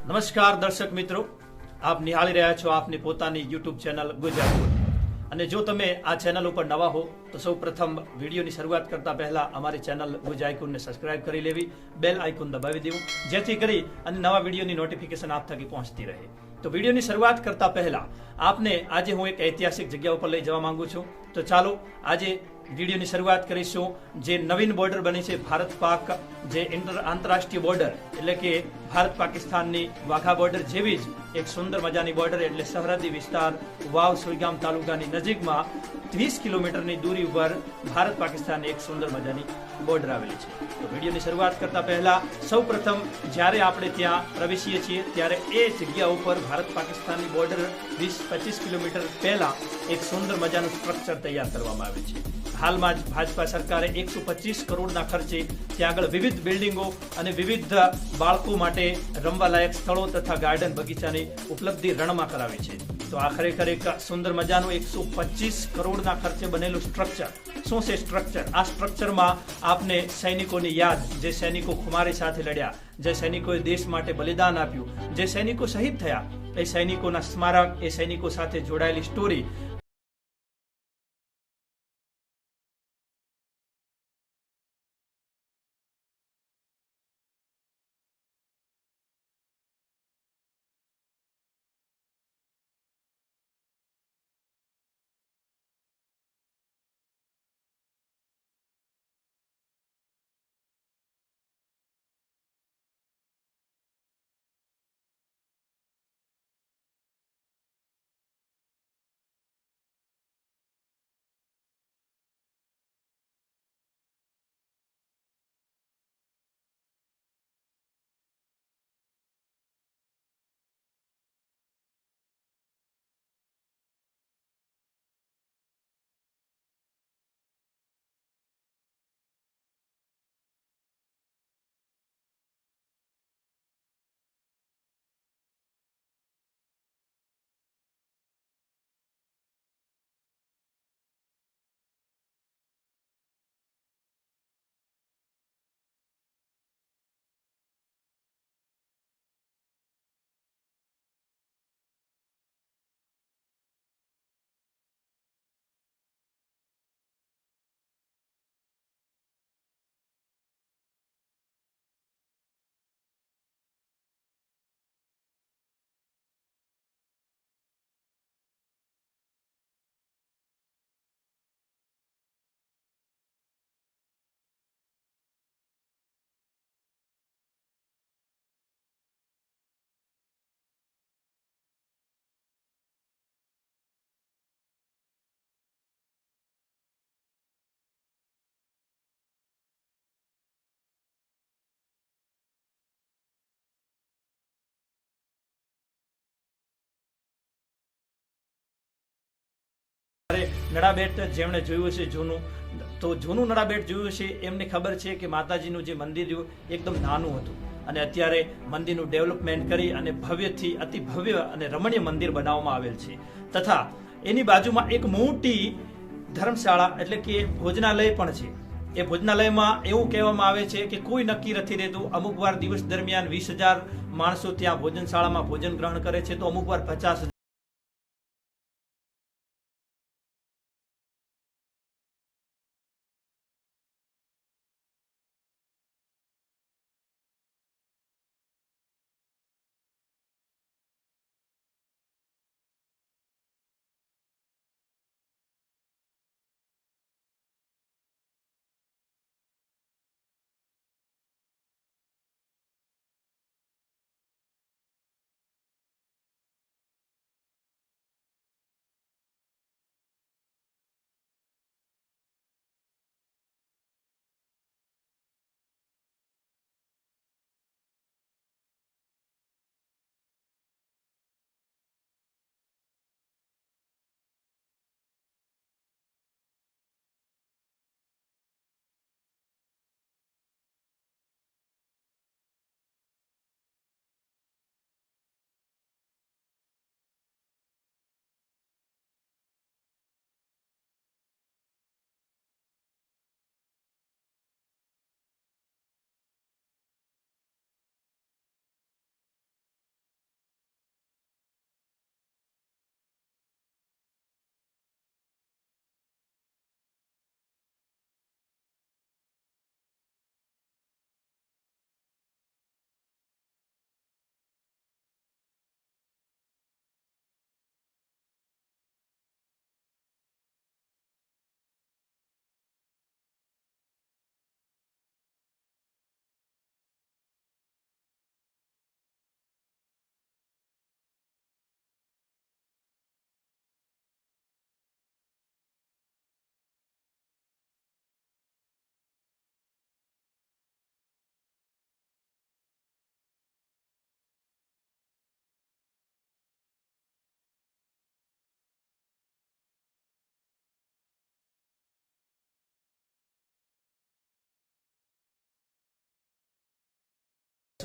નમસ્કાર દર્શક મિત્રો, આપ નિહાળી રહ્યા છો આપની પોતાની યુટ્યુબ ચેનલ ગુજરાત. અને જો તમે આ ચેનલ ઉપર નવા હો તો સૌ પ્રથમ વિડીયોની શરૂઆત કરતા પહેલા અમારી ચેનલ ગુજ આઇકોનને સબસ્ક્રાઇબ કરી લેવી, બેલ આઇકોન દબાવી દેવું, જેથી કરી અને નવા વિડીયોની નોટિફિકેશન આપ થકી પહોંચતી રહે. તો વિડીયોની શરૂઆત કરતા પહેલા આપને આજે હું એક ઐતિહાસિક જગ્યા ઉપર લઈ જવા માંગુ છું. તો ચાલો આજે વિડીયોની શરૂઆત કરીશું. જે નવીન બોર્ડર બની છે ભારત પાક, જે આંતરરાષ્ટ્રીય બોર્ડર એટલે કે ભારત પાકિસ્તાનની વાઘા બોર્ડર જેવી જ એક સુંદર મજાની બોર્ડર એટલે સરહદી વિસ્તાર વાવ સુઈગામ તાલુકાની નજીકમાં 30 કિલોમીટરની દૂરી ઉપર ભારત પાકિસ્તાનની એક સુંદર મજાની બોર્ડર આવેલી છે. તો વિડીયોની શરૂઆત કરતા પહેલા સૌ પ્રથમ જ્યારે આપણે ત્યાં પ્રવેશીએ છીએ ત્યારે એ જગ્યા ઉપર ભારત પાકિસ્તાનની બોર્ડર 20-25 કિલોમીટર પહેલા એક સુંદર મજાનું સ્ટ્રક્ચર તૈયાર કરવામાં આવે છે. હાલમાં જ ભાજપા સરકારે 125 કરોડના ખર્ચે ત્યાં આગળ વિવિધ બિલ્ડિંગો અને વિવિધ બાળકો માટે રમવાલાયક સ્થળો તથા ગાર્ડન બગીચાની ઉપલબ્ધિ રણમાં કરાવી છે. તો આ ખરેખર એક સુંદર મજાનું 125 કરોડના ખર્ચે બનેલું સ્ટ્રક્ચર. શું છે સ્ટ્રક્ચર? આ સ્ટ્રક્ચરમાં આપને સૈનિકોની યાદ, જે સૈનિકો ખુમારી સાથે લડ્યા, જે સૈનિકોએ દેશ માટે બલિદાન આપ્યું, જે સૈનિકો શહીદ થયા, એ સૈનિકોના સ્મારક, એ સૈનિકો સાથે જોડાયેલી સ્ટોરી નડાબેટ જેમણે જોયું હશે જૂનું, તો જૂનું નડાબેટ જોયું હશે એમને ખબર છે કે માતાજીનું જે મંદિર રહ્યું એકદમ નાનું હતું અને અત્યારે મંદિરનું ડેવલપમેન્ટ કરી અને ભવ્યથી અતિ ભવ્ય અને રમણીય મંદિર બનાવવામાં આવેલ છે. તથા એની બાજુમાં એક મોટી ધર્મશાળા એટલે કે ભોજનાલય પણ છે. એ ભોજનાલયમાં એવું કહેવામાં આવે છે કે કોઈ નક્કી નથી રહેતું. અમુક વાર દિવસ દરમિયાન 20,000 માણસો ત્યાં ભોજનશાળામાં ભોજન ગ્રહણ કરે છે, તો અમુક વાર 50,000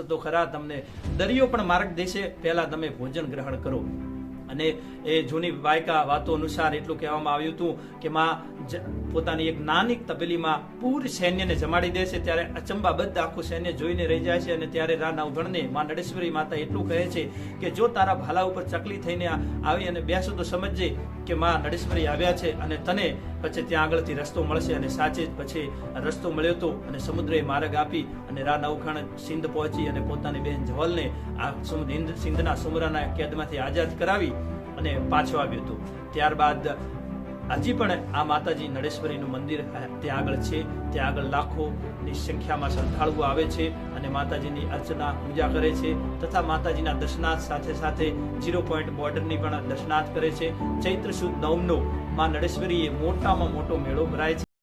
તો ખરા, તમને દરિયો પણ માર્ગ દેશે, પહેલા તમે ભોજન ગ્રહણ કરો. અને એ જૂની વાયકા વાતો અનુસાર એટલું કહેવામાં આવ્યું હતું કે માં પોતાની એક નાની તપેલીમાં પૂરી સૈન્યને જમાડી દે છે. ત્યારે અચંબા બધા આખું સૈન્ય જોઈને રહી જાય છે. અને ત્યારે રા નવઘણને માં નડેશ્વરી માતા એટલું કહે છે કે જો તારા ભાલા ઉપર ચકલી થઈને આવી અને બેસો તો સમજજે કે માં નડેશ્વરી આવ્યા છે અને તને પછી ત્યાં આગળથી રસ્તો મળશે. અને સાચે જ પછી રસ્તો મળ્યો હતો અને સમુદ્રએ માર્ગ આપી અને રા નવઘણ સિંધ પહોંચી અને પોતાની બહેન જવલને આ સિંધના સુમરાના કેદમાંથી આઝાદ કરાવી અને પાછો આવ્યો હતો. ત્યારબાદ હજી પણ આ માતાજી નડેશ્વરીનું મંદિર ત્યાં આગળ છે. ત્યાં આગળ લાખોની સંખ્યામાં શ્રદ્ધાળુઓ આવે છે અને માતાજીની અર્ચના પૂજા કરે છે તથા માતાજીના દર્શનાર્થ સાથે સાથે 0 પોઈન્ટ બોર્ડરની પણ દર્શનાર્થ કરે છે. ચૈત્ર સુદ 9નો માં નડેશ્વરીએ મોટામાં મોટો મેળો ભરાય છે.